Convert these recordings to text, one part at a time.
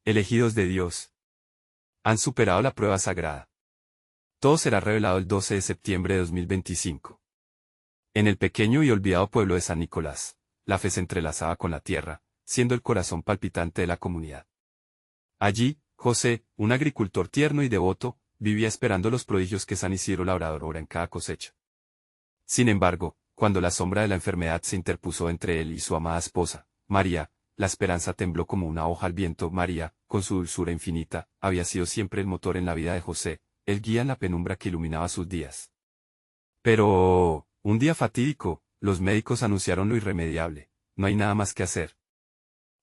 Elegidos de Dios. Han superado la prueba sagrada. Todo será revelado el 12 de septiembre de 2025. En el pequeño y olvidado pueblo de San Nicolás, la fe se entrelazaba con la tierra, siendo el corazón palpitante de la comunidad. Allí, José, un agricultor tierno y devoto, vivía esperando los prodigios que San Isidro Labrador obra en cada cosecha. Sin embargo, cuando la sombra de la enfermedad se interpuso entre él y su amada esposa, María, la esperanza tembló como una hoja al viento. María, con su dulzura infinita, había sido siempre el motor en la vida de José, el guía en la penumbra que iluminaba sus días. Pero, un día fatídico, los médicos anunciaron lo irremediable: no hay nada más que hacer.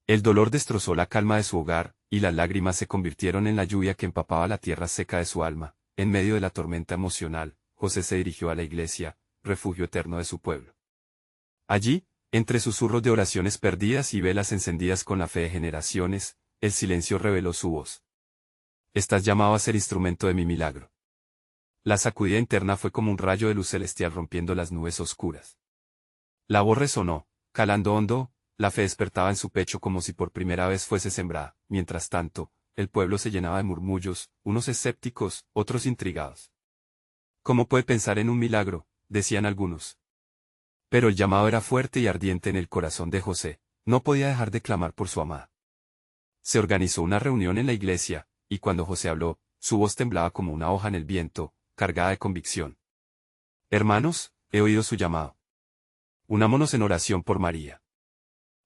El dolor destrozó la calma de su hogar, y las lágrimas se convirtieron en la lluvia que empapaba la tierra seca de su alma. En medio de la tormenta emocional, José se dirigió a la iglesia, refugio eterno de su pueblo. Allí, entre susurros de oraciones perdidas y velas encendidas con la fe de generaciones, el silencio reveló su voz. Estás llamado a ser instrumento de mi milagro. La sacudida interna fue como un rayo de luz celestial rompiendo las nubes oscuras. La voz resonó, calando hondo, la fe despertaba en su pecho como si por primera vez fuese sembrada. Mientras tanto, el pueblo se llenaba de murmullos, unos escépticos, otros intrigados. ¿Cómo puede pensar en un milagro?, decían algunos. Pero el llamado era fuerte y ardiente en el corazón de José, no podía dejar de clamar por su amada. Se organizó una reunión en la iglesia, y cuando José habló, su voz temblaba como una hoja en el viento, cargada de convicción. Hermanos, he oído su llamado. Unámonos en oración por María.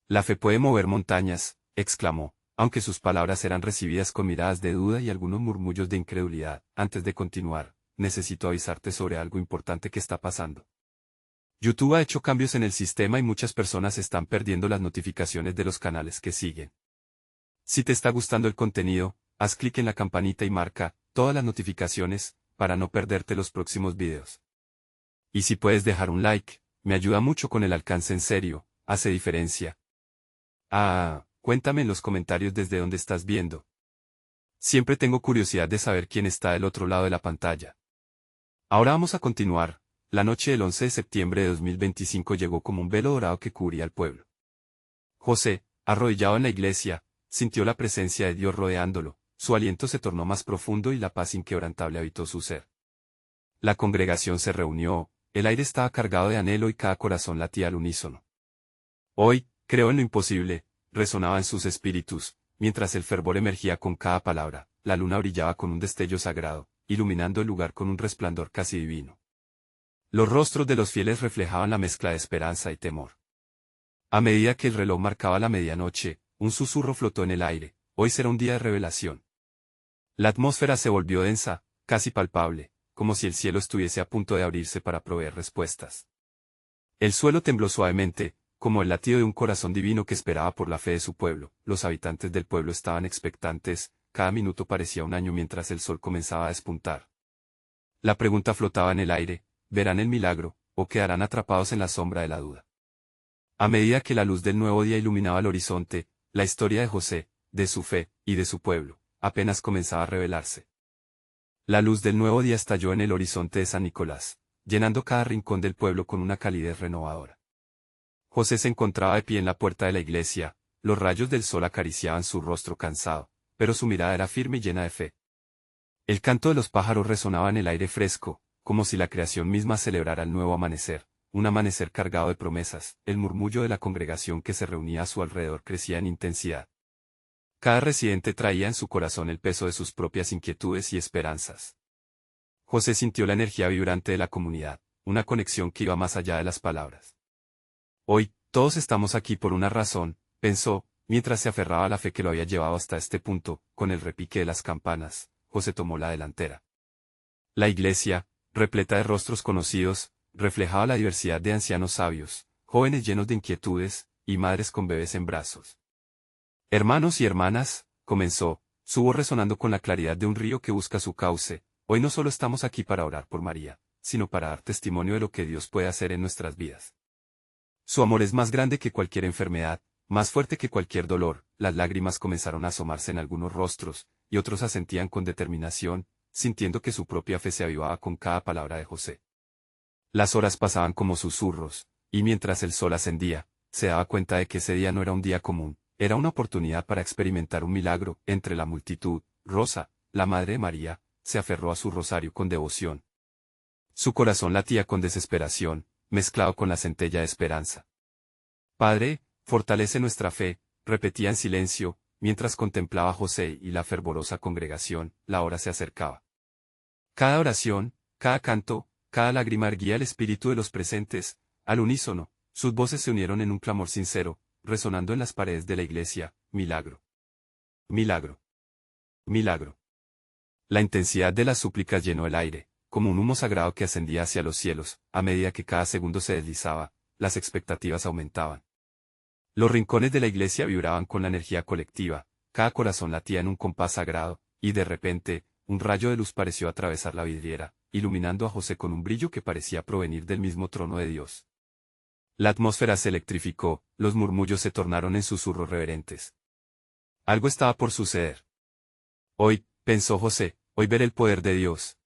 La fe puede mover montañas, exclamó, aunque sus palabras eran recibidas con miradas de duda y algunos murmullos de incredulidad. Antes de continuar, necesito avisarte sobre algo importante que está pasando. YouTube ha hecho cambios en el sistema y muchas personas están perdiendo las notificaciones de los canales que siguen. Si te está gustando el contenido, haz clic en la campanita y marca todas las notificaciones para no perderte los próximos videos. Y si puedes dejar un like, me ayuda mucho con el alcance. En serio, hace diferencia. Cuéntame en los comentarios desde dónde estás viendo. Siempre tengo curiosidad de saber quién está del otro lado de la pantalla. Ahora vamos a continuar. La noche del 11 de septiembre de 2025 llegó como un velo dorado que cubría al pueblo. José, arrodillado en la iglesia, sintió la presencia de Dios rodeándolo, su aliento se tornó más profundo y la paz inquebrantable habitó su ser. La congregación se reunió, el aire estaba cargado de anhelo y cada corazón latía al unísono. Hoy, creo en lo imposible, resonaba en sus espíritus, mientras el fervor emergía con cada palabra. La luna brillaba con un destello sagrado, iluminando el lugar con un resplandor casi divino. Los rostros de los fieles reflejaban la mezcla de esperanza y temor. A medida que el reloj marcaba la medianoche, un susurro flotó en el aire: hoy será un día de revelación. La atmósfera se volvió densa, casi palpable, como si el cielo estuviese a punto de abrirse para proveer respuestas. El suelo tembló suavemente, como el latido de un corazón divino que esperaba por la fe de su pueblo. Los habitantes del pueblo estaban expectantes, cada minuto parecía un año mientras el sol comenzaba a despuntar. La pregunta flotaba en el aire: ¿verán el milagro, o quedarán atrapados en la sombra de la duda? A medida que la luz del nuevo día iluminaba el horizonte, la historia de José, de su fe, y de su pueblo, apenas comenzaba a revelarse. La luz del nuevo día estalló en el horizonte de San Nicolás, llenando cada rincón del pueblo con una calidez renovadora. José se encontraba de pie en la puerta de la iglesia, los rayos del sol acariciaban su rostro cansado, pero su mirada era firme y llena de fe. El canto de los pájaros resonaba en el aire fresco, como si la creación misma celebrara el nuevo amanecer, un amanecer cargado de promesas. El murmullo de la congregación que se reunía a su alrededor crecía en intensidad. Cada residente traía en su corazón el peso de sus propias inquietudes y esperanzas. José sintió la energía vibrante de la comunidad, una conexión que iba más allá de las palabras. Hoy, todos estamos aquí por una razón, pensó, mientras se aferraba a la fe que lo había llevado hasta este punto. Con el repique de las campanas, José tomó la delantera. La iglesia, repleta de rostros conocidos, reflejaba la diversidad de ancianos sabios, jóvenes llenos de inquietudes, y madres con bebés en brazos. Hermanos y hermanas, comenzó, su voz resonando con la claridad de un río que busca su cauce: hoy no solo estamos aquí para orar por María, sino para dar testimonio de lo que Dios puede hacer en nuestras vidas. Su amor es más grande que cualquier enfermedad, más fuerte que cualquier dolor. Las lágrimas comenzaron a asomarse en algunos rostros, y otros asentían con determinación, sintiendo que su propia fe se avivaba con cada palabra de José. Las horas pasaban como susurros, y mientras el sol ascendía, se daba cuenta de que ese día no era un día común, era una oportunidad para experimentar un milagro. Entre la multitud, Rosa, la madre de María, se aferró a su rosario con devoción. Su corazón latía con desesperación, mezclado con la centella de esperanza. Padre, fortalece nuestra fe, repetía en silencio, mientras contemplaba a José y la fervorosa congregación. La hora se acercaba. Cada oración, cada canto, cada lágrima erguía el espíritu de los presentes. Al unísono, sus voces se unieron en un clamor sincero, resonando en las paredes de la iglesia: milagro. Milagro. Milagro. La intensidad de las súplicas llenó el aire, como un humo sagrado que ascendía hacia los cielos. A medida que cada segundo se deslizaba, las expectativas aumentaban. Los rincones de la iglesia vibraban con la energía colectiva, cada corazón latía en un compás sagrado, y de repente, un rayo de luz pareció atravesar la vidriera, iluminando a José con un brillo que parecía provenir del mismo trono de Dios. La atmósfera se electrificó, los murmullos se tornaron en susurros reverentes. Algo estaba por suceder. Hoy, pensó José, hoy veré el poder de Dios.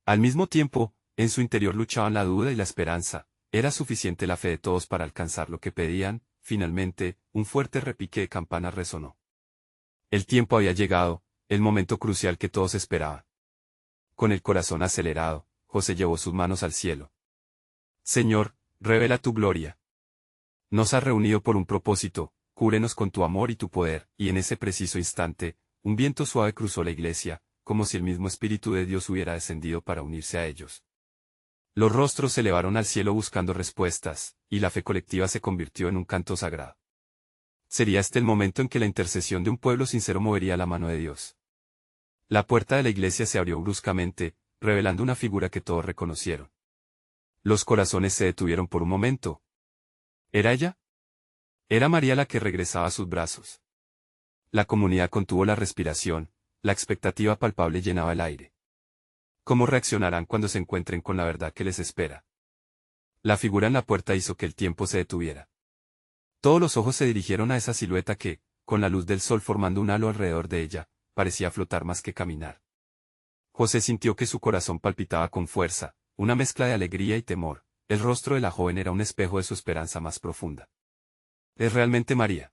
Al mismo tiempo, en su interior luchaban la duda y la esperanza. ¿Era suficiente la fe de todos para alcanzar lo que pedían? Finalmente, un fuerte repique de campanas resonó. El tiempo había llegado, el momento crucial que todos esperaban. Con el corazón acelerado, José llevó sus manos al cielo. Señor, revela tu gloria. Nos has reunido por un propósito, cúbrenos con tu amor y tu poder. Y en ese preciso instante, un viento suave cruzó la iglesia, como si el mismo Espíritu de Dios hubiera descendido para unirse a ellos. Los rostros se elevaron al cielo buscando respuestas, y la fe colectiva se convirtió en un canto sagrado. Sería este el momento en que la intercesión de un pueblo sincero movería la mano de Dios. La puerta de la iglesia se abrió bruscamente, revelando una figura que todos reconocieron. Los corazones se detuvieron por un momento. ¿Era ella? Era María la que regresaba a sus brazos. La comunidad contuvo la respiración, la expectativa palpable llenaba el aire. ¿Cómo reaccionarán cuando se encuentren con la verdad que les espera? La figura en la puerta hizo que el tiempo se detuviera. Todos los ojos se dirigieron a esa silueta que, con la luz del sol formando un halo alrededor de ella, parecía flotar más que caminar. José sintió que su corazón palpitaba con fuerza, una mezcla de alegría y temor. El rostro de la joven era un espejo de su esperanza más profunda. ¿Es realmente María?,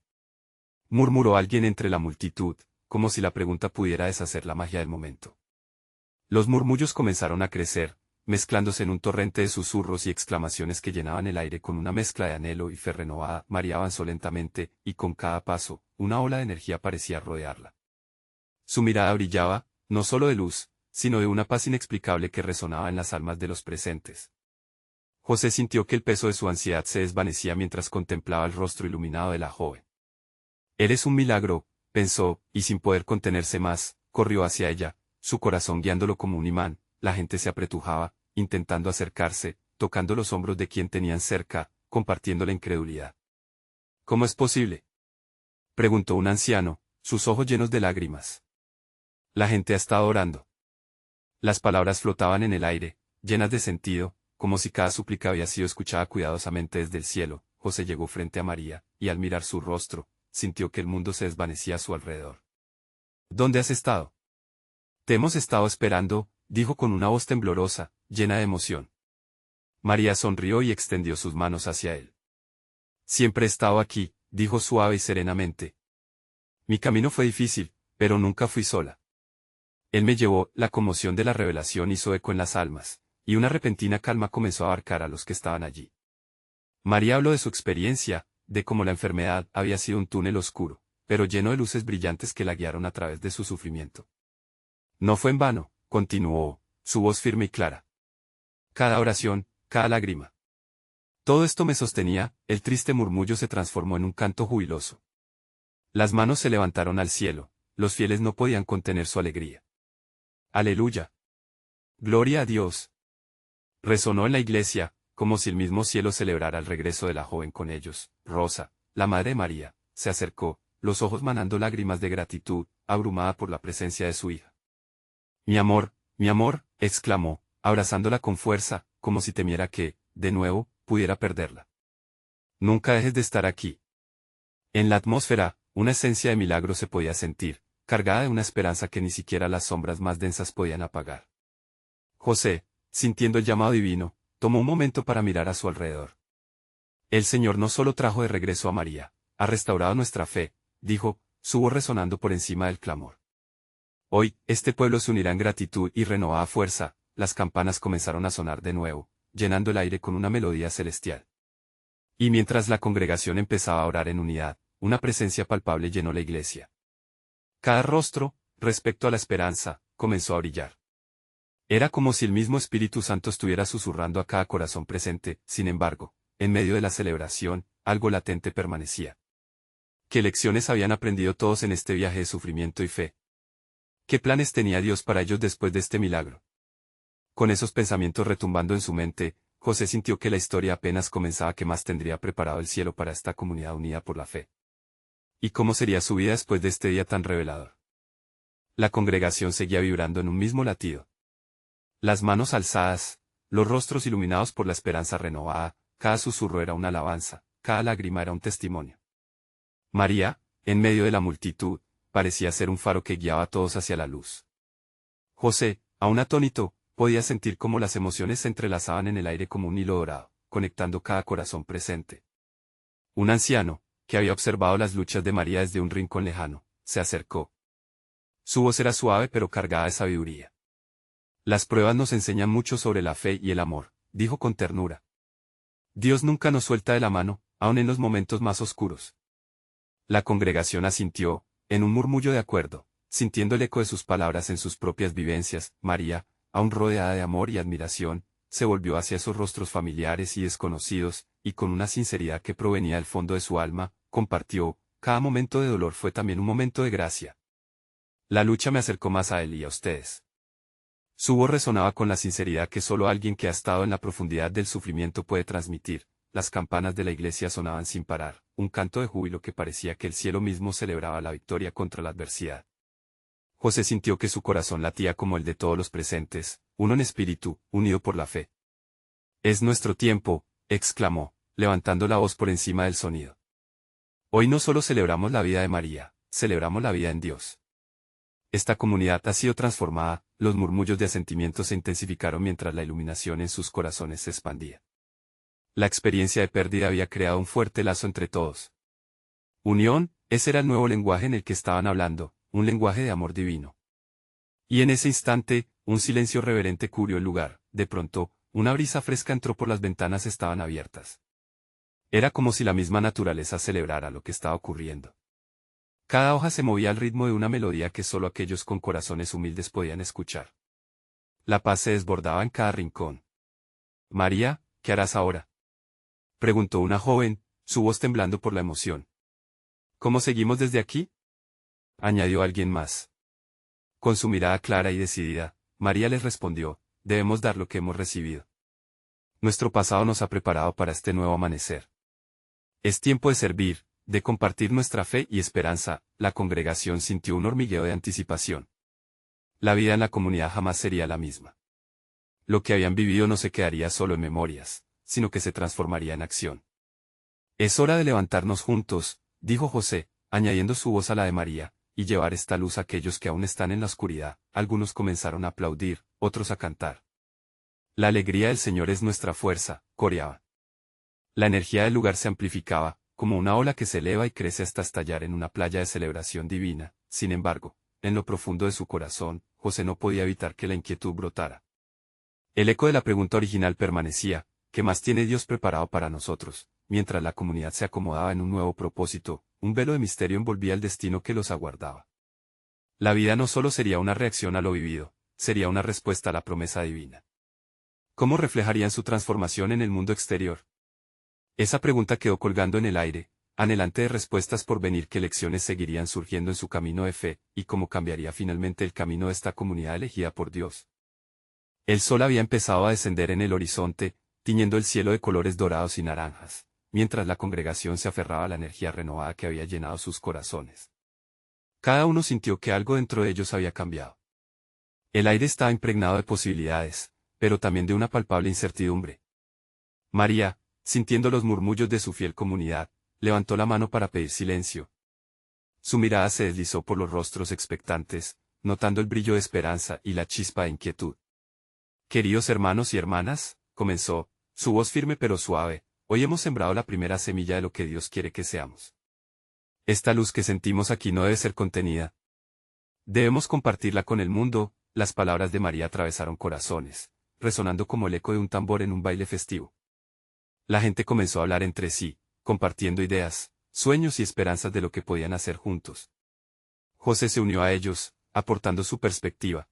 murmuró alguien entre la multitud, como si la pregunta pudiera deshacer la magia del momento. Los murmullos comenzaron a crecer, mezclándose en un torrente de susurros y exclamaciones que llenaban el aire con una mezcla de anhelo y fe renovada. María avanzó lentamente, y con cada paso, una ola de energía parecía rodearla. Su mirada brillaba, no solo de luz, sino de una paz inexplicable que resonaba en las almas de los presentes. José sintió que el peso de su ansiedad se desvanecía mientras contemplaba el rostro iluminado de la joven. «Eres un milagro», pensó, y sin poder contenerse más, corrió hacia ella, su corazón guiándolo como un imán. La gente se apretujaba, intentando acercarse, tocando los hombros de quien tenían cerca, compartiendo la incredulidad. «¿Cómo es posible?», preguntó un anciano, sus ojos llenos de lágrimas. «La gente ha estado orando». Las palabras flotaban en el aire, llenas de sentido, como si cada súplica había sido escuchada cuidadosamente desde el cielo. José llegó frente a María, y al mirar su rostro, sintió que el mundo se desvanecía a su alrededor. «¿Dónde has estado?». «Te hemos estado esperando», dijo con una voz temblorosa, llena de emoción. María sonrió y extendió sus manos hacia él. «Siempre he estado aquí», dijo suave y serenamente. «Mi camino fue difícil, pero nunca fui sola. Él me llevó». La conmoción de la revelación hizo eco en las almas, y una repentina calma comenzó a abarcar a los que estaban allí. María habló de su experiencia, de cómo la enfermedad había sido un túnel oscuro, pero lleno de luces brillantes que la guiaron a través de su sufrimiento. «No fue en vano», continuó, su voz firme y clara. «Cada oración, cada lágrima. Todo esto me sostenía». El triste murmullo se transformó en un canto jubiloso. Las manos se levantaron al cielo, los fieles no podían contener su alegría. «Aleluya. Gloria a Dios». Resonó en la iglesia, como si el mismo cielo celebrara el regreso de la joven con ellos. Rosa, la madre de María, se acercó, los ojos manando lágrimas de gratitud, abrumada por la presencia de su hija. mi amor», exclamó, abrazándola con fuerza, como si temiera que, de nuevo, pudiera perderla. «Nunca dejes de estar aquí». En la atmósfera, una esencia de milagro se podía sentir, cargada de una esperanza que ni siquiera las sombras más densas podían apagar. José, sintiendo el llamado divino, tomó un momento para mirar a su alrededor. El Señor no solo trajo de regreso a María, ha restaurado nuestra fe, dijo, su voz resonando por encima del clamor. Hoy, este pueblo se unirá en gratitud y renovada fuerza. Las campanas comenzaron a sonar de nuevo, llenando el aire con una melodía celestial. Y mientras la congregación empezaba a orar en unidad, una presencia palpable llenó la iglesia. Cada rostro, respecto a la esperanza, comenzó a brillar. Era como si el mismo Espíritu Santo estuviera susurrando a cada corazón presente. Sin embargo, en medio de la celebración, algo latente permanecía. ¿Qué lecciones habían aprendido todos en este viaje de sufrimiento y fe? ¿Qué planes tenía Dios para ellos después de este milagro? Con esos pensamientos retumbando en su mente, José sintió que la historia apenas comenzaba. ¿Qué más tendría preparado el cielo para esta comunidad unida por la fe? ¿Y cómo sería su vida después de este día tan revelador? La congregación seguía vibrando en un mismo latido. Las manos alzadas, los rostros iluminados por la esperanza renovada, cada susurro era una alabanza, cada lágrima era un testimonio. María, en medio de la multitud, parecía ser un faro que guiaba a todos hacia la luz. José, aún atónito, podía sentir cómo las emociones se entrelazaban en el aire como un hilo dorado, conectando cada corazón presente. Un anciano, que había observado las luchas de María desde un rincón lejano, se acercó. Su voz era suave pero cargada de sabiduría. Las pruebas nos enseñan mucho sobre la fe y el amor, dijo con ternura. Dios nunca nos suelta de la mano, aun en los momentos más oscuros. La congregación asintió, en un murmullo de acuerdo, sintiendo el eco de sus palabras en sus propias vivencias. María, aún rodeada de amor y admiración, se volvió hacia esos rostros familiares y desconocidos, y con una sinceridad que provenía del fondo de su alma, compartió: cada momento de dolor fue también un momento de gracia. La lucha me acercó más a él y a ustedes. Su voz resonaba con la sinceridad que solo alguien que ha estado en la profundidad del sufrimiento puede transmitir. Las campanas de la iglesia sonaban sin parar, un canto de júbilo que parecía que el cielo mismo celebraba la victoria contra la adversidad. José sintió que su corazón latía como el de todos los presentes, uno en espíritu, unido por la fe. Es nuestro tiempo, exclamó, levantando la voz por encima del sonido. Hoy no solo celebramos la vida de María, celebramos la vida en Dios. Esta comunidad ha sido transformada. Los murmullos de asentimiento se intensificaron mientras la iluminación en sus corazones se expandía. La experiencia de pérdida había creado un fuerte lazo entre todos. Unión, ese era el nuevo lenguaje en el que estaban hablando, un lenguaje de amor divino. Y en ese instante, un silencio reverente cubrió el lugar. De pronto, una brisa fresca entró por las ventanas, estaban abiertas. Era como si la misma naturaleza celebrara lo que estaba ocurriendo. Cada hoja se movía al ritmo de una melodía que solo aquellos con corazones humildes podían escuchar. La paz se desbordaba en cada rincón. María, ¿qué harás ahora?, preguntó una joven, su voz temblando por la emoción. ¿Cómo seguimos desde aquí?, añadió alguien más. Con su mirada clara y decidida, María les respondió: debemos dar lo que hemos recibido. Nuestro pasado nos ha preparado para este nuevo amanecer. Es tiempo de servir, de compartir nuestra fe y esperanza. La congregación sintió un hormigueo de anticipación. La vida en la comunidad jamás sería la misma. Lo que habían vivido no se quedaría solo en memorias, sino que se transformaría en acción. Es hora de levantarnos juntos, dijo José, añadiendo su voz a la de María, y llevar esta luz a aquellos que aún están en la oscuridad. Algunos comenzaron a aplaudir, otros a cantar. La alegría del Señor es nuestra fuerza, coreaba. La energía del lugar se amplificaba, como una ola que se eleva y crece hasta estallar en una playa de celebración divina. Sin embargo, en lo profundo de su corazón, José no podía evitar que la inquietud brotara. El eco de la pregunta original permanecía: ¿qué más tiene Dios preparado para nosotros? Mientras la comunidad se acomodaba en un nuevo propósito, un velo de misterio envolvía el destino que los aguardaba. La vida no solo sería una reacción a lo vivido, sería una respuesta a la promesa divina. ¿Cómo reflejarían su transformación en el mundo exterior? Esa pregunta quedó colgando en el aire, anhelante de respuestas por venir. ¿Qué lecciones seguirían surgiendo en su camino de fe, y cómo cambiaría finalmente el camino de esta comunidad elegida por Dios? El sol había empezado a descender en el horizonte, tiñendo el cielo de colores dorados y naranjas, mientras la congregación se aferraba a la energía renovada que había llenado sus corazones. Cada uno sintió que algo dentro de ellos había cambiado. El aire estaba impregnado de posibilidades, pero también de una palpable incertidumbre. María, sintiendo los murmullos de su fiel comunidad, levantó la mano para pedir silencio. Su mirada se deslizó por los rostros expectantes, notando el brillo de esperanza y la chispa de inquietud. Queridos hermanos y hermanas, comenzó, su voz firme pero suave, hoy hemos sembrado la primera semilla de lo que Dios quiere que seamos. Esta luz que sentimos aquí no debe ser contenida. Debemos compartirla con el mundo. Las palabras de María atravesaron corazones, resonando como el eco de un tambor en un baile festivo. La gente comenzó a hablar entre sí, compartiendo ideas, sueños y esperanzas de lo que podían hacer juntos. José se unió a ellos, aportando su perspectiva.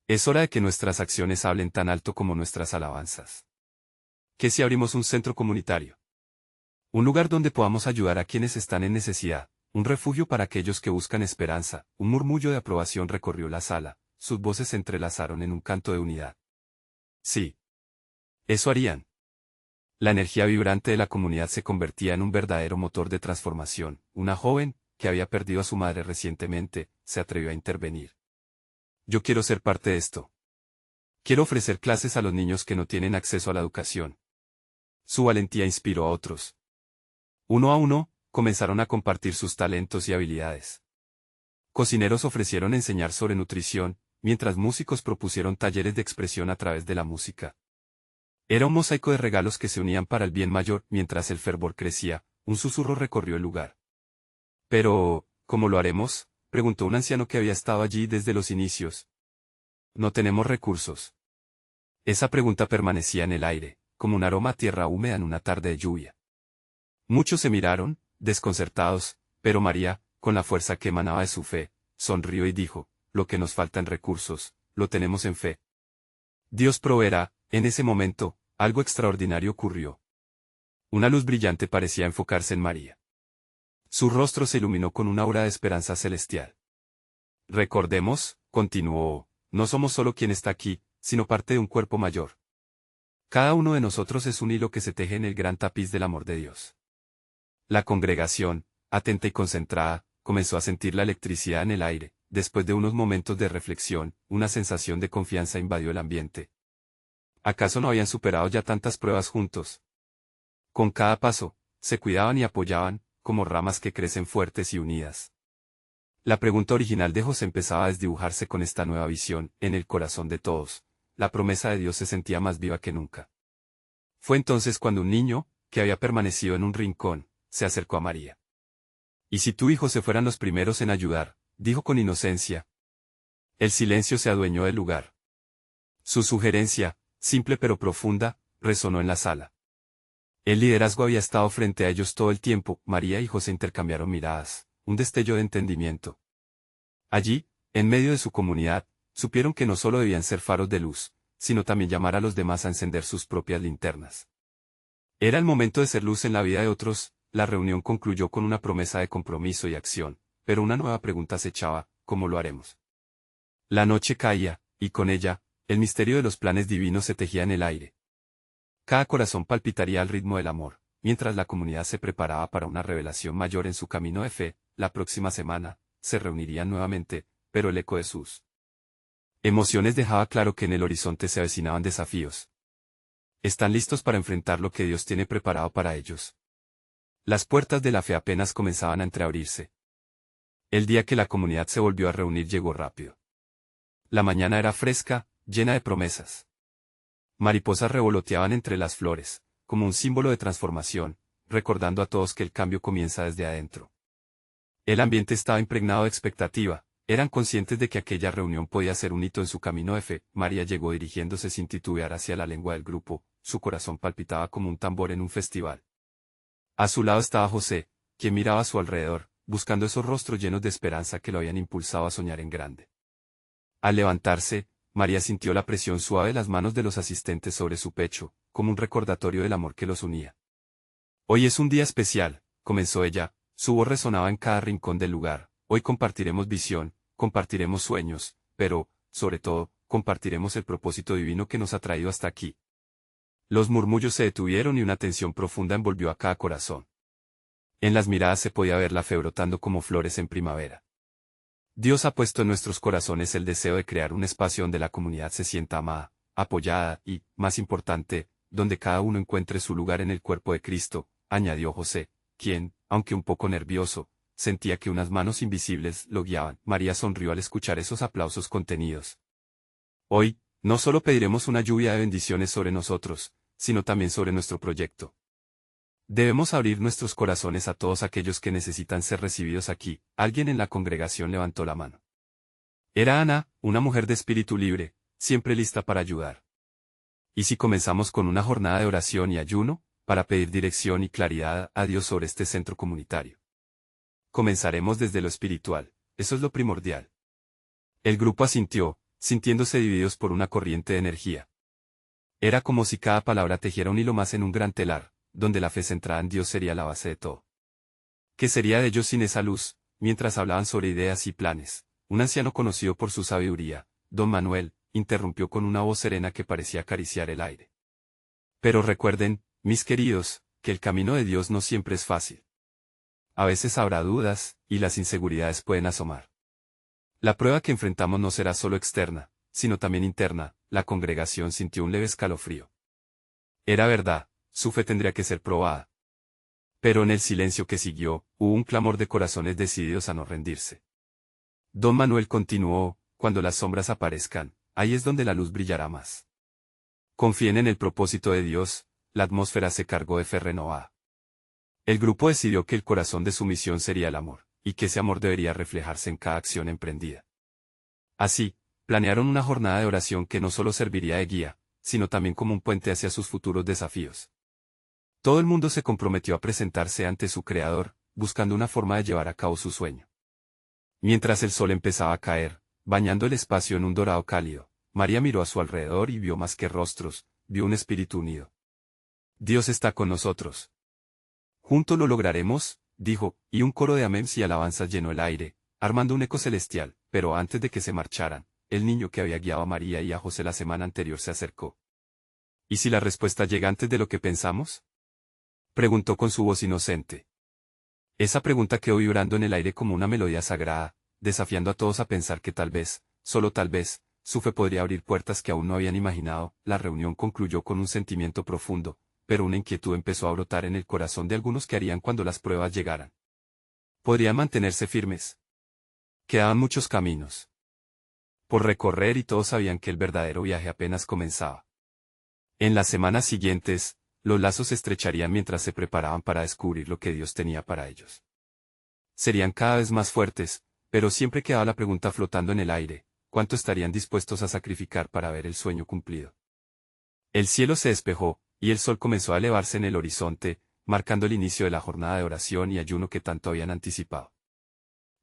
Es hora de que nuestras acciones hablen tan alto como nuestras alabanzas. ¿Qué si abrimos un centro comunitario? Un lugar donde podamos ayudar a quienes están en necesidad, un refugio para aquellos que buscan esperanza. Un murmullo de aprobación recorrió la sala, sus voces se entrelazaron en un canto de unidad. Sí. Eso harían. La energía vibrante de la comunidad se convertía en un verdadero motor de transformación. Una joven, que había perdido a su madre recientemente, se atrevió a intervenir. Yo quiero ser parte de esto. Quiero ofrecer clases a los niños que no tienen acceso a la educación. Su valentía inspiró a otros. Uno a uno, comenzaron a compartir sus talentos y habilidades. Cocineros ofrecieron enseñar sobre nutrición, mientras músicos propusieron talleres de expresión a través de la música. Era un mosaico de regalos que se unían para el bien mayor. Mientras el fervor crecía, un susurro recorrió el lugar. Pero, ¿cómo lo haremos?, preguntó un anciano que había estado allí desde los inicios. No tenemos recursos. Esa pregunta permanecía en el aire, como un aroma a tierra húmeda en una tarde de lluvia. Muchos se miraron, desconcertados, pero María, con la fuerza que emanaba de su fe, sonrió y dijo: lo que nos falta en recursos, lo tenemos en fe. Dios proveerá. En ese momento, algo extraordinario ocurrió. Una luz brillante parecía enfocarse en María. Su rostro se iluminó con una aura de esperanza celestial. Recordemos, continuó, no somos solo quien está aquí, sino parte de un cuerpo mayor. Cada uno de nosotros es un hilo que se teje en el gran tapiz del amor de Dios. La congregación, atenta y concentrada, comenzó a sentir la electricidad en el aire. Después de unos momentos de reflexión, una sensación de confianza invadió el ambiente. ¿Acaso no habían superado ya tantas pruebas juntos? Con cada paso, se cuidaban y apoyaban, como ramas que crecen fuertes y unidas. La pregunta original de José empezaba a desdibujarse con esta nueva visión. En el corazón de todos, la promesa de Dios se sentía más viva que nunca. Fue entonces cuando un niño, que había permanecido en un rincón, se acercó a María. «¿Y si tú y José fueran los primeros en ayudar?», dijo con inocencia. El silencio se adueñó del lugar. Su sugerencia, simple pero profunda, resonó en la sala. El liderazgo había estado frente a ellos todo el tiempo. María y José intercambiaron miradas, un destello de entendimiento. Allí, en medio de su comunidad, supieron que no solo debían ser faros de luz, sino también llamar a los demás a encender sus propias linternas. Era el momento de ser luz en la vida de otros. La reunión concluyó con una promesa de compromiso y acción, pero una nueva pregunta acechaba: ¿cómo lo haremos? La noche caía, y con ella, el misterio de los planes divinos se tejía en el aire. Cada corazón palpitaría al ritmo del amor, mientras la comunidad se preparaba para una revelación mayor en su camino de fe. La próxima semana, se reunirían nuevamente, pero el eco de sus emociones dejaba claro que en el horizonte se avecinaban desafíos. ¿Están listos para enfrentar lo que Dios tiene preparado para ellos? Las puertas de la fe apenas comenzaban a entreabrirse. El día que la comunidad se volvió a reunir llegó rápido. La mañana era fresca, llena de promesas. Mariposas revoloteaban entre las flores, como un símbolo de transformación, recordando a todos que el cambio comienza desde adentro. El ambiente estaba impregnado de expectativa. Eran conscientes de que aquella reunión podía ser un hito en su camino de fe. María llegó dirigiéndose sin titubear hacia la lengua del grupo. Su corazón palpitaba como un tambor en un festival. A su lado estaba José, quien miraba a su alrededor, buscando esos rostros llenos de esperanza que lo habían impulsado a soñar en grande. Al levantarse, María sintió la presión suave de las manos de los asistentes sobre su pecho, como un recordatorio del amor que los unía. «Hoy es un día especial», comenzó ella, su voz resonaba en cada rincón del lugar. «Hoy compartiremos visión, compartiremos sueños, pero, sobre todo, compartiremos el propósito divino que nos ha traído hasta aquí». Los murmullos se detuvieron y una tensión profunda envolvió a cada corazón. En las miradas se podía ver la fe brotando como flores en primavera. Dios ha puesto en nuestros corazones el deseo de crear un espacio donde la comunidad se sienta amada, apoyada y, más importante, donde cada uno encuentre su lugar en el cuerpo de Cristo, añadió José, quien, aunque un poco nervioso, sentía que unas manos invisibles lo guiaban. María sonrió al escuchar esos aplausos contenidos. «Hoy, no solo pediremos una lluvia de bendiciones sobre nosotros, sino también sobre nuestro proyecto. Debemos abrir nuestros corazones a todos aquellos que necesitan ser recibidos aquí. Alguien en la congregación levantó la mano. Era Ana, una mujer de espíritu libre, siempre lista para ayudar. ¿Y si comenzamos con una jornada de oración y ayuno, para pedir dirección y claridad a Dios sobre este centro comunitario? Comenzaremos desde lo espiritual, eso es lo primordial. El grupo asintió, sintiéndose divididos por una corriente de energía. Era como si cada palabra tejiera un hilo más en un gran telar, donde la fe centrada en Dios sería la base de todo. ¿Qué sería de ellos sin esa luz? Mientras hablaban sobre ideas y planes, un anciano conocido por su sabiduría, don Manuel, interrumpió con una voz serena que parecía acariciar el aire. Pero recuerden, mis queridos, que el camino de Dios no siempre es fácil. A veces habrá dudas, y las inseguridades pueden asomar. La prueba que enfrentamos no será solo externa, sino también interna. La congregación sintió un leve escalofrío. Era verdad, su fe tendría que ser probada. Pero en el silencio que siguió, hubo un clamor de corazones decididos a no rendirse. Don Manuel continuó, cuando las sombras aparezcan, ahí es donde la luz brillará más. Confíen en el propósito de Dios, la atmósfera se cargó de fe renovada. El grupo decidió que el corazón de su misión sería el amor, y que ese amor debería reflejarse en cada acción emprendida. Así, planearon una jornada de oración que no solo serviría de guía, sino también como un puente hacia sus futuros desafíos. Todo el mundo se comprometió a presentarse ante su Creador, buscando una forma de llevar a cabo su sueño. Mientras el sol empezaba a caer, bañando el espacio en un dorado cálido, María miró a su alrededor y vio más que rostros, vio un espíritu unido. Dios está con nosotros. Juntos lo lograremos, dijo, y un coro de améns y alabanzas llenó el aire, armando un eco celestial, pero antes de que se marcharan, el niño que había guiado a María y a José la semana anterior se acercó. ¿Y si la respuesta llega antes de lo que pensamos? Preguntó con su voz inocente. Esa pregunta quedó vibrando en el aire como una melodía sagrada, desafiando a todos a pensar que tal vez, solo tal vez, su fe podría abrir puertas que aún no habían imaginado. La reunión concluyó con un sentimiento profundo, pero una inquietud empezó a brotar en el corazón de algunos que harían cuando las pruebas llegaran. ¿Podrían mantenerse firmes? Quedaban muchos caminos por recorrer y todos sabían que el verdadero viaje apenas comenzaba. En las semanas siguientes, los lazos se estrecharían mientras se preparaban para descubrir lo que Dios tenía para ellos. Serían cada vez más fuertes, pero siempre quedaba la pregunta flotando en el aire: ¿cuánto estarían dispuestos a sacrificar para ver el sueño cumplido? El cielo se despejó, y el sol comenzó a elevarse en el horizonte, marcando el inicio de la jornada de oración y ayuno que tanto habían anticipado.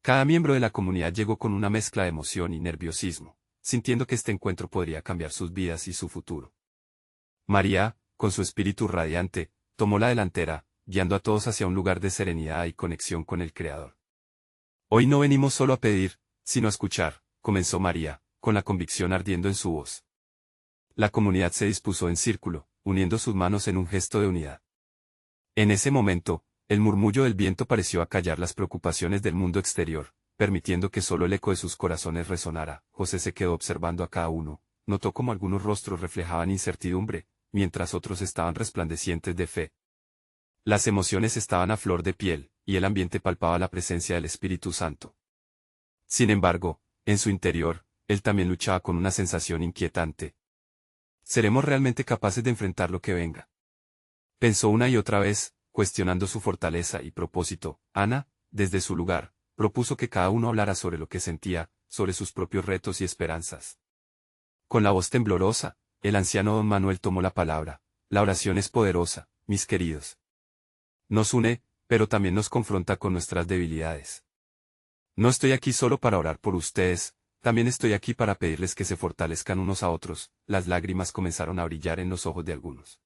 Cada miembro de la comunidad llegó con una mezcla de emoción y nerviosismo, sintiendo que este encuentro podría cambiar sus vidas y su futuro. María, con su espíritu radiante, tomó la delantera, guiando a todos hacia un lugar de serenidad y conexión con el Creador. Hoy no venimos solo a pedir, sino a escuchar, comenzó María, con la convicción ardiendo en su voz. La comunidad se dispuso en círculo, uniendo sus manos en un gesto de unidad. En ese momento, el murmullo del viento pareció acallar las preocupaciones del mundo exterior, permitiendo que solo el eco de sus corazones resonara. José se quedó observando a cada uno, notó cómo algunos rostros reflejaban incertidumbre, mientras otros estaban resplandecientes de fe. Las emociones estaban a flor de piel, y el ambiente palpaba la presencia del Espíritu Santo. Sin embargo, en su interior, él también luchaba con una sensación inquietante. ¿Seremos realmente capaces de enfrentar lo que venga? Pensó una y otra vez, cuestionando su fortaleza y propósito. Ana, desde su lugar, propuso que cada uno hablara sobre lo que sentía, sobre sus propios retos y esperanzas. Con la voz temblorosa, el anciano don Manuel tomó la palabra. La oración es poderosa, mis queridos. Nos une, pero también nos confronta con nuestras debilidades. No estoy aquí solo para orar por ustedes, también estoy aquí para pedirles que se fortalezcan unos a otros. Las lágrimas comenzaron a brillar en los ojos de algunos.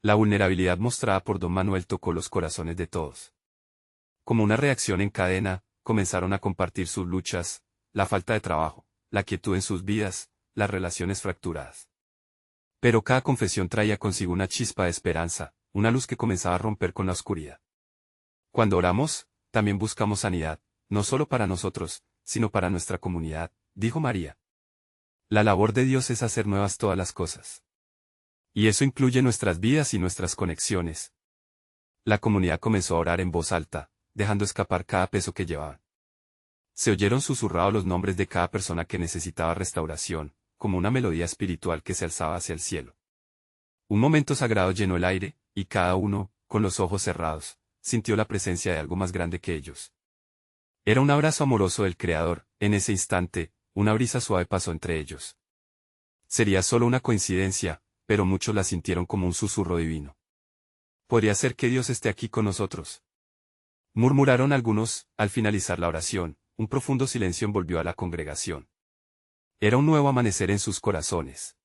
La vulnerabilidad mostrada por don Manuel tocó los corazones de todos. Como una reacción en cadena, comenzaron a compartir sus luchas, la falta de trabajo, la quietud en sus vidas, las relaciones fracturadas. Pero cada confesión traía consigo una chispa de esperanza, una luz que comenzaba a romper con la oscuridad. Cuando oramos, también buscamos sanidad, no solo para nosotros, sino para nuestra comunidad, dijo María. La labor de Dios es hacer nuevas todas las cosas. Y eso incluye nuestras vidas y nuestras conexiones. La comunidad comenzó a orar en voz alta, dejando escapar cada peso que llevaban. Se oyeron susurrados los nombres de cada persona que necesitaba restauración, como una melodía espiritual que se alzaba hacia el cielo. Un momento sagrado llenó el aire, y cada uno, con los ojos cerrados, sintió la presencia de algo más grande que ellos. Era un abrazo amoroso del Creador. En ese instante, una brisa suave pasó entre ellos. Sería solo una coincidencia, pero muchos la sintieron como un susurro divino. ¿Podría ser que Dios esté aquí con nosotros?, murmuraron algunos. Al finalizar la oración, un profundo silencio envolvió a la congregación. Era un nuevo amanecer en sus corazones.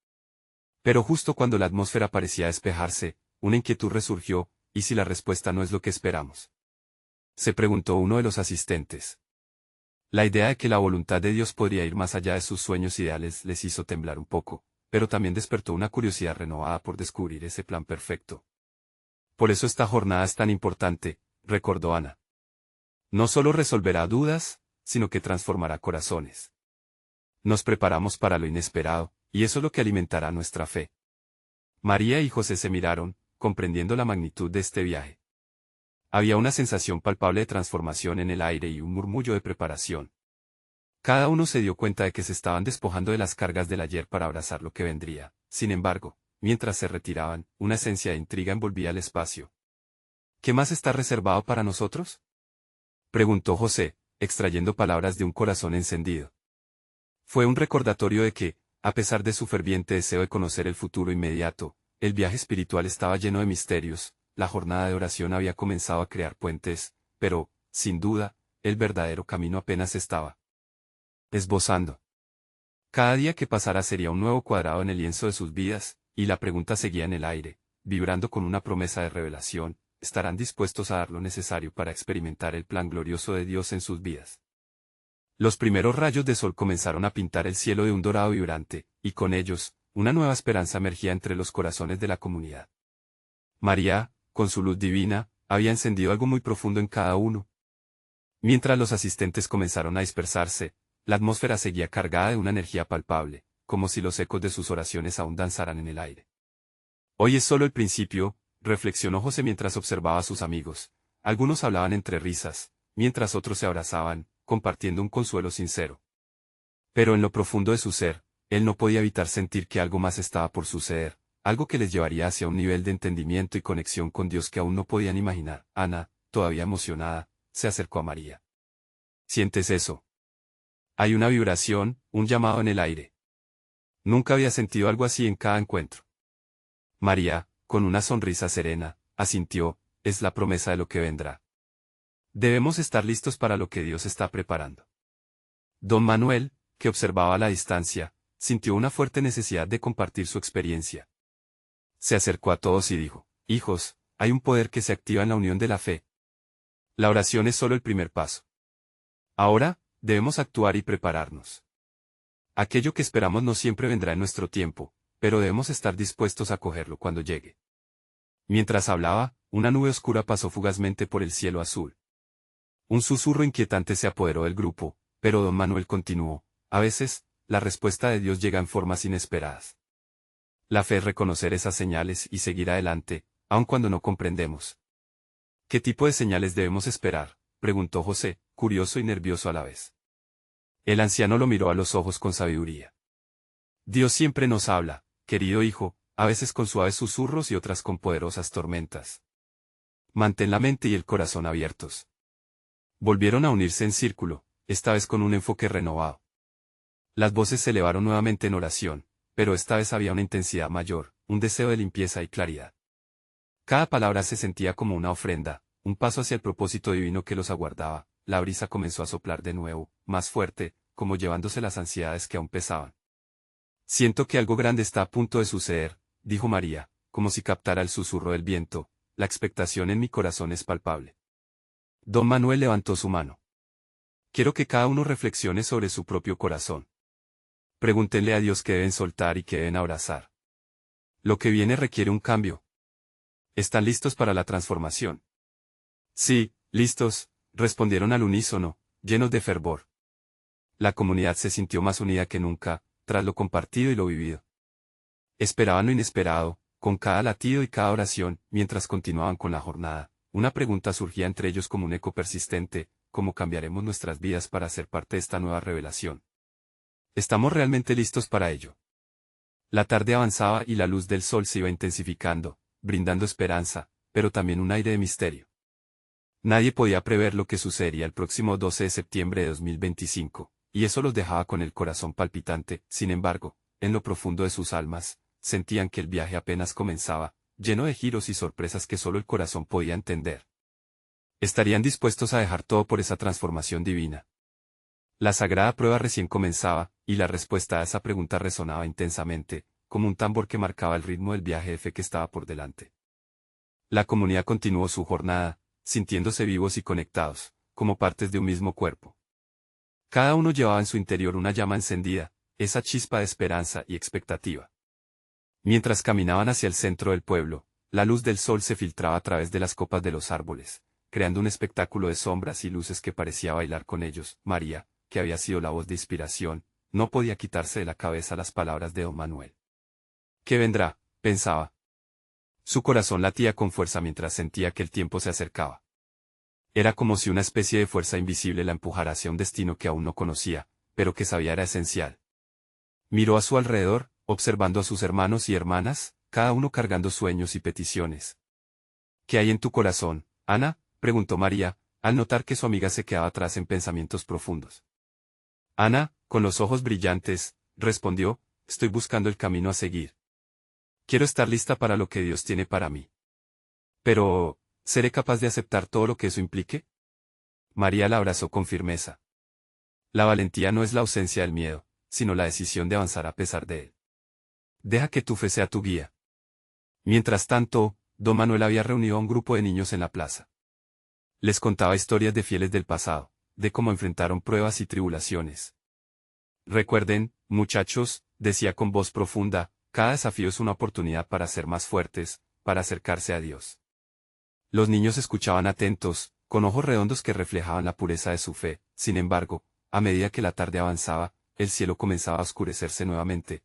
Pero justo cuando la atmósfera parecía despejarse, una inquietud resurgió. ¿Y si la respuesta no es lo que esperamos?, se preguntó uno de los asistentes. La idea de que la voluntad de Dios podría ir más allá de sus sueños ideales les hizo temblar un poco, pero también despertó una curiosidad renovada por descubrir ese plan perfecto. Por eso esta jornada es tan importante, recordó Ana. No solo resolverá dudas, sino que transformará corazones. Nos preparamos para lo inesperado, y eso es lo que alimentará nuestra fe. María y José se miraron, comprendiendo la magnitud de este viaje. Había una sensación palpable de transformación en el aire y un murmullo de preparación. Cada uno se dio cuenta de que se estaban despojando de las cargas del ayer para abrazar lo que vendría. Sin embargo, mientras se retiraban, una esencia de intriga envolvía el espacio. ¿Qué más está reservado para nosotros?, preguntó José, extrayendo palabras de un corazón encendido. Fue un recordatorio de que, a pesar de su ferviente deseo de conocer el futuro inmediato, el viaje espiritual estaba lleno de misterios. La jornada de oración había comenzado a crear puentes, pero, sin duda, el verdadero camino apenas estaba esbozando. Cada día que pasara sería un nuevo cuadrado en el lienzo de sus vidas, y la pregunta seguía en el aire, vibrando con una promesa de revelación: ¿estarán dispuestos a dar lo necesario para experimentar el plan glorioso de Dios en sus vidas? Los primeros rayos de sol comenzaron a pintar el cielo de un dorado vibrante, y con ellos, una nueva esperanza emergía entre los corazones de la comunidad. María, con su luz divina, había encendido algo muy profundo en cada uno. Mientras los asistentes comenzaron a dispersarse, la atmósfera seguía cargada de una energía palpable, como si los ecos de sus oraciones aún danzaran en el aire. Hoy es solo el principio, reflexionó José mientras observaba a sus amigos. Algunos hablaban entre risas, mientras otros se abrazaban, compartiendo un consuelo sincero. Pero en lo profundo de su ser, él no podía evitar sentir que algo más estaba por suceder, algo que les llevaría hacia un nivel de entendimiento y conexión con Dios que aún no podían imaginar. Ana, todavía emocionada, se acercó a María. ¿Sientes eso? Hay una vibración, un llamado en el aire. Nunca había sentido algo así en cada encuentro. María, con una sonrisa serena, asintió: es la promesa de lo que vendrá. Debemos estar listos para lo que Dios está preparando. Don Manuel, que observaba a la distancia, sintió una fuerte necesidad de compartir su experiencia. Se acercó a todos y dijo: hijos, hay un poder que se activa en la unión de la fe. La oración es solo el primer paso. Ahora, debemos actuar y prepararnos. Aquello que esperamos no siempre vendrá en nuestro tiempo, pero debemos estar dispuestos a cogerlo cuando llegue. Mientras hablaba, una nube oscura pasó fugazmente por el cielo azul. Un susurro inquietante se apoderó del grupo, pero don Manuel continuó: a veces, la respuesta de Dios llega en formas inesperadas. La fe es reconocer esas señales y seguir adelante, aun cuando no comprendemos. ¿Qué tipo de señales debemos esperar?, preguntó José, curioso y nervioso a la vez. El anciano lo miró a los ojos con sabiduría. Dios siempre nos habla, querido hijo, a veces con suaves susurros y otras con poderosas tormentas. Mantén la mente y el corazón abiertos. Volvieron a unirse en círculo, esta vez con un enfoque renovado. Las voces se elevaron nuevamente en oración, pero esta vez había una intensidad mayor, un deseo de limpieza y claridad. Cada palabra se sentía como una ofrenda, un paso hacia el propósito divino que los aguardaba. La brisa comenzó a soplar de nuevo, más fuerte, como llevándose las ansiedades que aún pesaban. Siento que algo grande está a punto de suceder, dijo María, como si captara el susurro del viento. La expectación en mi corazón es palpable. Don Manuel levantó su mano. Quiero que cada uno reflexione sobre su propio corazón. Pregúntenle a Dios qué deben soltar y qué deben abrazar. Lo que viene requiere un cambio. ¿Están listos para la transformación? Sí, listos, respondieron al unísono, llenos de fervor. La comunidad se sintió más unida que nunca, tras lo compartido y lo vivido. Esperaban lo inesperado, con cada latido y cada oración. Mientras continuaban con la jornada, una pregunta surgía entre ellos como un eco persistente: ¿cómo cambiaremos nuestras vidas para ser parte de esta nueva revelación? ¿Estamos realmente listos para ello? La tarde avanzaba y la luz del sol se iba intensificando, brindando esperanza. pero también un aire de misterio. Nadie podía prever lo que sucedería el próximo 12 de septiembre de 2025, y eso los dejaba con el corazón palpitante. Sin embargo, en lo profundo de sus almas, sentían que el viaje apenas comenzaba, lleno de giros y sorpresas que solo el corazón podía entender. Estarían dispuestos a dejar todo por esa transformación divina. La sagrada prueba recién comenzaba, y la respuesta a esa pregunta resonaba intensamente, como un tambor que marcaba el ritmo del viaje de fe que estaba por delante. La comunidad continuó su jornada, sintiéndose vivos y conectados, como partes de un mismo cuerpo. Cada uno llevaba en su interior una llama encendida, esa chispa de esperanza y expectativa. Mientras caminaban hacia el centro del pueblo, la luz del sol se filtraba a través de las copas de los árboles, creando un espectáculo de sombras y luces que parecía bailar con ellos. María, que había sido la voz de inspiración, no podía quitarse de la cabeza las palabras de don Manuel. ¿Qué vendrá?, pensaba. Su corazón latía con fuerza mientras sentía que el tiempo se acercaba. Era como si una especie de fuerza invisible la empujara hacia un destino que aún no conocía, pero que sabía era esencial. Miró a su alrededor, observando a sus hermanos y hermanas, cada uno cargando sueños y peticiones. ¿Qué hay en tu corazón, Ana?, preguntó María, al notar que su amiga se quedaba atrás en pensamientos profundos. Ana, con los ojos brillantes, respondió, estoy buscando el camino a seguir. Quiero estar lista para lo que Dios tiene para mí. Pero, ¿seré capaz de aceptar todo lo que eso implique? María la abrazó con firmeza. La valentía no es la ausencia del miedo, sino la decisión de avanzar a pesar de él. Deja que tu fe sea tu guía. Mientras tanto, don Manuel había reunido a un grupo de niños en la plaza. Les contaba historias de fieles del pasado, de cómo enfrentaron pruebas y tribulaciones. Recuerden, muchachos, decía con voz profunda, cada desafío es una oportunidad para ser más fuertes, para acercarse a Dios. Los niños escuchaban atentos, con ojos redondos que reflejaban la pureza de su fe. Sin embargo, a medida que la tarde avanzaba, el cielo comenzaba a oscurecerse nuevamente.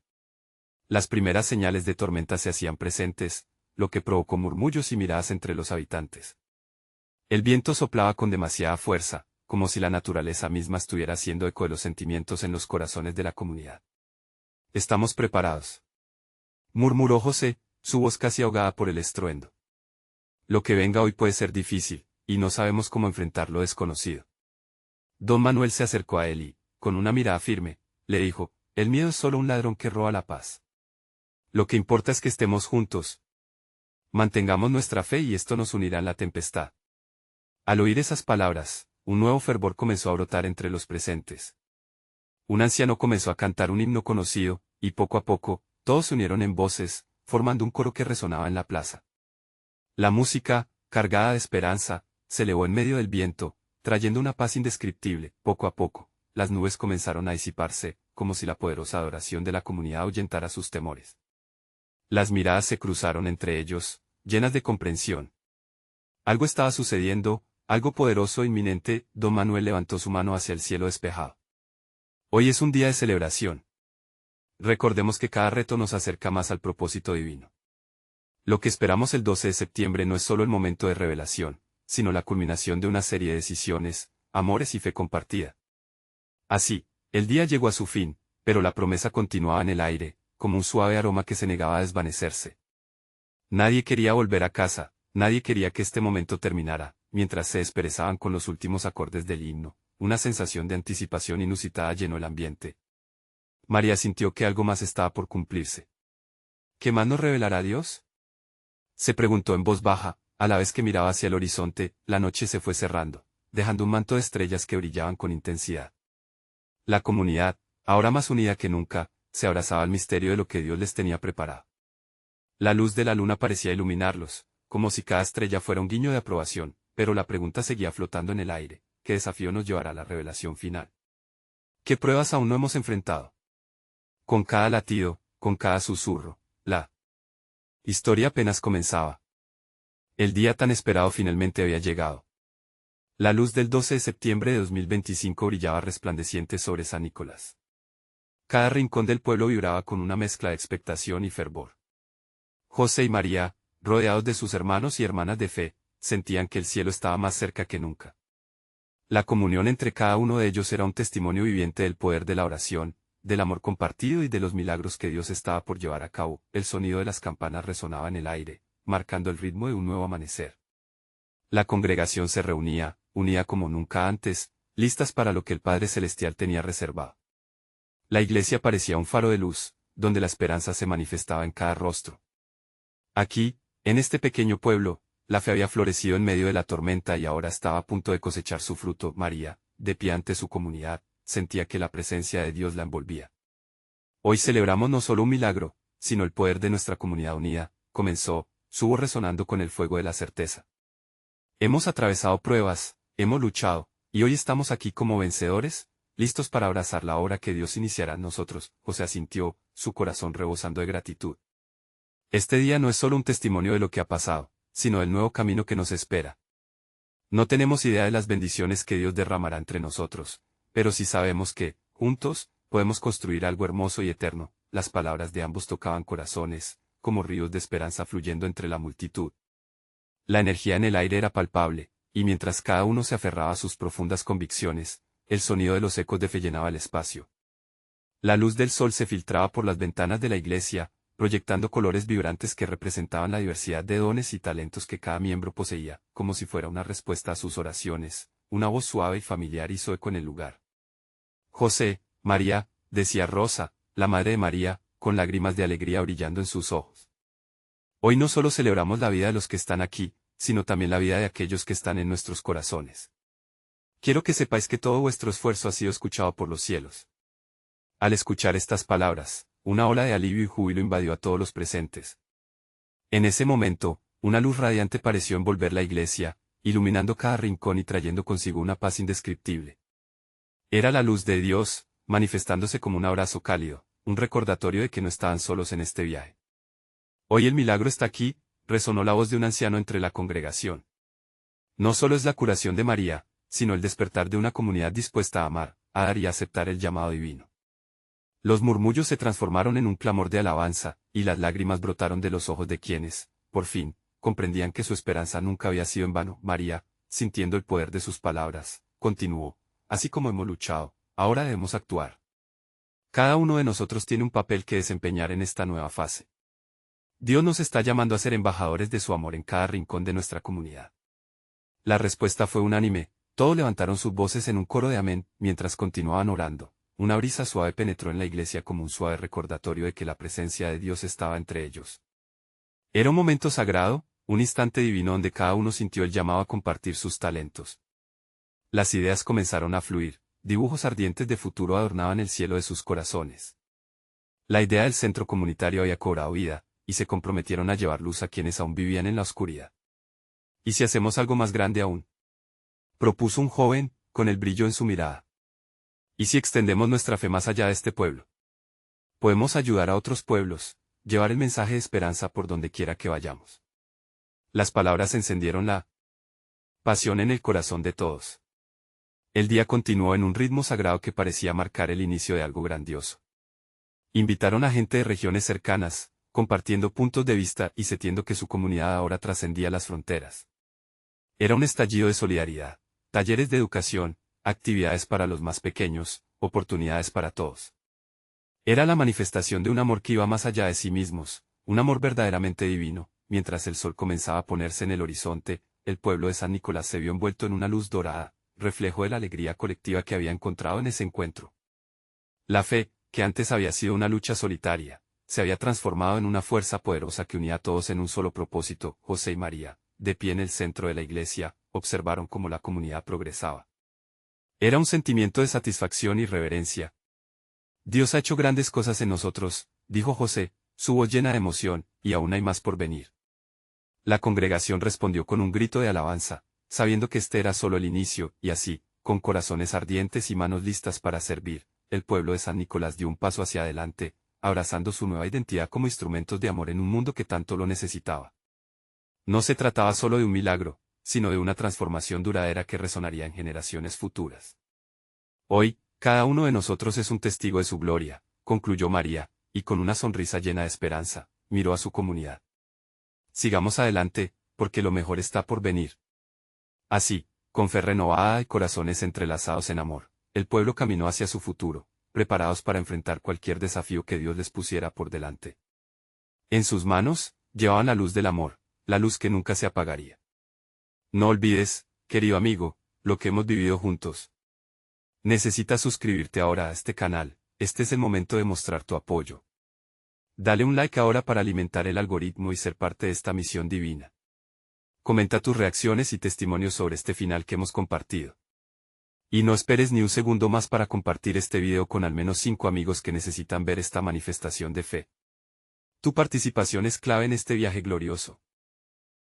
Las primeras señales de tormenta se hacían presentes, lo que provocó murmullos y miradas entre los habitantes. El viento soplaba con demasiada fuerza, como si la naturaleza misma estuviera haciendo eco de los sentimientos en los corazones de la comunidad. «Estamos preparados», murmuró José, su voz casi ahogada por el estruendo. «Lo que venga hoy puede ser difícil, y no sabemos cómo enfrentar lo desconocido». Don Manuel se acercó a él y, con una mirada firme, le dijo, «El miedo es solo un ladrón que roba la paz. Lo que importa es que estemos juntos. Mantengamos nuestra fe y esto nos unirá en la tempestad». Al oír esas palabras, un nuevo fervor comenzó a brotar entre los presentes. Un anciano comenzó a cantar un himno conocido, y poco a poco, todos se unieron en voces, formando un coro que resonaba en la plaza. La música, cargada de esperanza, se elevó en medio del viento, trayendo una paz indescriptible. Poco a poco, las nubes comenzaron a disiparse, como si la poderosa adoración de la comunidad ahuyentara sus temores. Las miradas se cruzaron entre ellos, llenas de comprensión. Algo estaba sucediendo, algo poderoso e inminente. Don Manuel levantó su mano hacia el cielo despejado. Hoy es un día de celebración. Recordemos que cada reto nos acerca más al propósito divino. Lo que esperamos el 12 de septiembre no es solo el momento de revelación, sino la culminación de una serie de decisiones, amores y fe compartida. Así, el día llegó a su fin, pero la promesa continuaba en el aire, como un suave aroma que se negaba a desvanecerse. Nadie quería volver a casa, nadie quería que este momento terminara. Mientras se desperezaban con los últimos acordes del himno, una sensación de anticipación inusitada llenó el ambiente. María sintió que algo más estaba por cumplirse. ¿Qué más nos revelará Dios?, se preguntó en voz baja, a la vez que miraba hacia el horizonte. La noche se fue cerrando, dejando un manto de estrellas que brillaban con intensidad. La comunidad, ahora más unida que nunca, se abrazaba al misterio de lo que Dios les tenía preparado. La luz de la luna parecía iluminarlos, como si cada estrella fuera un guiño de aprobación, pero la pregunta seguía flotando en el aire: ¿qué desafío nos llevará a la revelación final? ¿Qué pruebas aún no hemos enfrentado? Con cada latido, con cada susurro, la historia apenas comenzaba. El día tan esperado finalmente había llegado. La luz del 12 de septiembre de 2025 brillaba resplandeciente sobre San Nicolás. Cada rincón del pueblo vibraba con una mezcla de expectación y fervor. José y María, rodeados de sus hermanos y hermanas de fe, sentían que el cielo estaba más cerca que nunca. La comunión entre cada uno de ellos era un testimonio viviente del poder de la oración, del amor compartido y de los milagros que Dios estaba por llevar a cabo. El sonido de las campanas resonaba en el aire, marcando el ritmo de un nuevo amanecer. La congregación se reunía, unida como nunca antes, listas para lo que el Padre Celestial tenía reservado. La iglesia parecía un faro de luz, donde la esperanza se manifestaba en cada rostro. Aquí, en este pequeño pueblo, la fe había florecido en medio de la tormenta y ahora estaba a punto de cosechar su fruto. María, de pie ante su comunidad, sentía que la presencia de Dios la envolvía. Hoy celebramos no solo un milagro, sino el poder de nuestra comunidad unida, comenzó, su voz resonando con el fuego de la certeza. Hemos atravesado pruebas, hemos luchado, y hoy estamos aquí como vencedores, listos para abrazar la obra que Dios iniciará en nosotros. José asintió, su corazón rebosando de gratitud. Este día no es solo un testimonio de lo que ha pasado, sino del nuevo camino que nos espera. No tenemos idea de las bendiciones que Dios derramará entre nosotros, pero sí sabemos que, juntos, podemos construir algo hermoso y eterno. Las palabras de ambos tocaban corazones, como ríos de esperanza fluyendo entre la multitud. La energía en el aire era palpable, y mientras cada uno se aferraba a sus profundas convicciones, el sonido de los ecos de fe llenaba el espacio. La luz del sol se filtraba por las ventanas de la iglesia, proyectando colores vibrantes que representaban la diversidad de dones y talentos que cada miembro poseía, como si fuera una respuesta a sus oraciones. Una voz suave y familiar hizo eco en el lugar. José, María, decía Rosa, la madre de María, con lágrimas de alegría brillando en sus ojos. Hoy no solo celebramos la vida de los que están aquí, sino también la vida de aquellos que están en nuestros corazones. Quiero que sepáis que todo vuestro esfuerzo ha sido escuchado por los cielos. Al escuchar estas palabras, una ola de alivio y júbilo invadió a todos los presentes. En ese momento, una luz radiante pareció envolver la iglesia, iluminando cada rincón y trayendo consigo una paz indescriptible. Era la luz de Dios, manifestándose como un abrazo cálido, un recordatorio de que no estaban solos en este viaje. Hoy el milagro está aquí, resonó la voz de un anciano entre la congregación. No solo es la curación de María, sino el despertar de una comunidad dispuesta a amar, a dar y a aceptar el llamado divino. Los murmullos se transformaron en un clamor de alabanza, y las lágrimas brotaron de los ojos de quienes, por fin, comprendían que su esperanza nunca había sido en vano. María, sintiendo el poder de sus palabras, continuó, así como hemos luchado, ahora debemos actuar. Cada uno de nosotros tiene un papel que desempeñar en esta nueva fase. Dios nos está llamando a ser embajadores de su amor en cada rincón de nuestra comunidad. La respuesta fue unánime, todos levantaron sus voces en un coro de amén, mientras continuaban orando. Una brisa suave penetró en la iglesia como un suave recordatorio de que la presencia de Dios estaba entre ellos. Era un momento sagrado, un instante divino donde cada uno sintió el llamado a compartir sus talentos. Las ideas comenzaron a fluir, dibujos ardientes de futuro adornaban el cielo de sus corazones. La idea del centro comunitario había cobrado vida, y se comprometieron a llevar luz a quienes aún vivían en la oscuridad. ¿Y si hacemos algo más grande aún?, propuso un joven, con el brillo en su mirada. ¿Y si extendemos nuestra fe más allá de este pueblo? Podemos ayudar a otros pueblos, llevar el mensaje de esperanza por donde quiera que vayamos. Las palabras encendieron la pasión en el corazón de todos. El día continuó en un ritmo sagrado que parecía marcar el inicio de algo grandioso. Invitaron a gente de regiones cercanas, compartiendo puntos de vista y sintiendo que su comunidad ahora trascendía las fronteras. Era un estallido de solidaridad, talleres de educación, actividades para los más pequeños, oportunidades para todos. Era la manifestación de un amor que iba más allá de sí mismos, un amor verdaderamente divino. Mientras el sol comenzaba a ponerse en el horizonte, el pueblo de San Nicolás se vio envuelto en una luz dorada, reflejo de la alegría colectiva que había encontrado en ese encuentro. La fe, que antes había sido una lucha solitaria, se había transformado en una fuerza poderosa que unía a todos en un solo propósito. José y María, de pie en el centro de la iglesia, observaron cómo la comunidad progresaba. Era un sentimiento de satisfacción y reverencia. Dios ha hecho grandes cosas en nosotros, dijo José, su voz llena de emoción, y aún hay más por venir. La congregación respondió con un grito de alabanza, sabiendo que este era solo el inicio, y así, con corazones ardientes y manos listas para servir, el pueblo de San Nicolás dio un paso hacia adelante, abrazando su nueva identidad como instrumentos de amor en un mundo que tanto lo necesitaba. No se trataba solo de un milagro, sino de una transformación duradera que resonaría en generaciones futuras. Hoy, cada uno de nosotros es un testigo de su gloria, concluyó María, y con una sonrisa llena de esperanza, miró a su comunidad. Sigamos adelante, porque lo mejor está por venir. Así, con fe renovada y corazones entrelazados en amor, el pueblo caminó hacia su futuro, preparados para enfrentar cualquier desafío que Dios les pusiera por delante. En sus manos, llevaban la luz del amor, la luz que nunca se apagaría. No olvides, querido amigo, lo que hemos vivido juntos. Necesitas suscribirte ahora a este canal, este es el momento de mostrar tu apoyo. Dale un like ahora para alimentar el algoritmo y ser parte de esta misión divina. Comenta tus reacciones y testimonios sobre este final que hemos compartido. Y no esperes ni un segundo más para compartir este video con al menos 5 amigos que necesitan ver esta manifestación de fe. Tu participación es clave en este viaje glorioso.